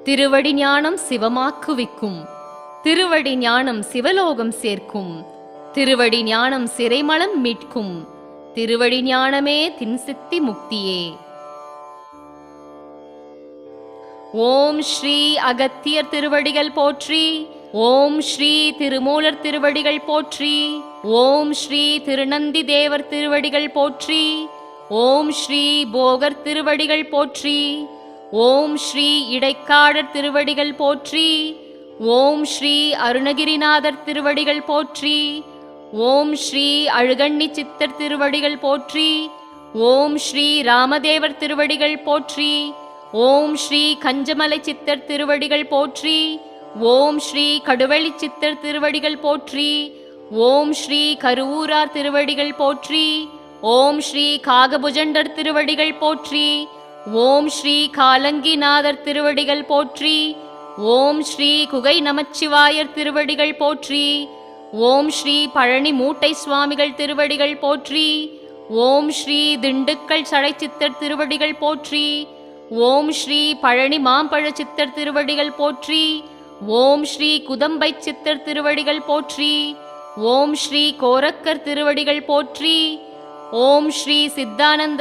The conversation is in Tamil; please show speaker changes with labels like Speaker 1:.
Speaker 1: திருவடி ஞானம் சிவமாக்குவிக்கும். திருவடி ஞானம் சிவலோகம் சேர்க்கும். திருவடி ஞானம் சிறைமலம் மீட்கும். திருவடி ஞானமே தின்சித்தி முக்தியே. ஓம் ஸ்ரீ அகத்தியர் திருவடிகள் போற்றி. ஓம் ஸ்ரீ திருமூலர் திருவடிகள் போற்றி. ஓம் ஸ்ரீ திருநந்தி தேவர் திருவடிகள் போற்றி. ஓம் ஸ்ரீ போகர் திருவடிகள் போற்றி. ஓம் ஸ்ரீ இடைக்காடர் திருவடிகள் போற்றி. ஓம் ஸ்ரீ அருணகிரிநாதர் திருவடிகள் போற்றி. ஓம் ஸ்ரீ அழுகண்ணி சித்தர் திருவடிகள் போற்றி. ஓம் ஸ்ரீ ராமதேவர் திருவடிகள் போற்றி. ஓம் ஸ்ரீ கஞ்சமலை சித்தர் திருவடிகள் போற்றி. ஓம் ஸ்ரீ கடுவெளி சித்தர் திருவடிகள் போற்றி. ஓம் ஸ்ரீ கருவூரார் திருவடிகள் போற்றி. ஓம் ஸ்ரீ காகபுஜண்டர் திருவடிகள் போற்றி. ஓம் ஸ்ரீ காலங்கிநாதர் திருவடிகள் போற்றி. ஓம் ஸ்ரீ குகை நமச்சிவாயர் திருவடிகள் போற்றி. ஓம் ஸ்ரீ பழனி மூட்டை சுவாமிகள் திருவடிகள் போற்றி. ஓம் ஸ்ரீ திண்டுக்கல் சடை சித்தர் திருவடிகள் போற்றி. ஓம் ஸ்ரீ பழனி மாம்பழ சித்தர் திருவடிகள் போற்றி. ஓம் ஸ்ரீ குதம்பை சித்தர் திருவடிகள் போற்றி. ஓம் ஸ்ரீ கோரக்கர் திருவடிகள் போற்றி. ஓம் ஸ்ரீ சித்தானந்த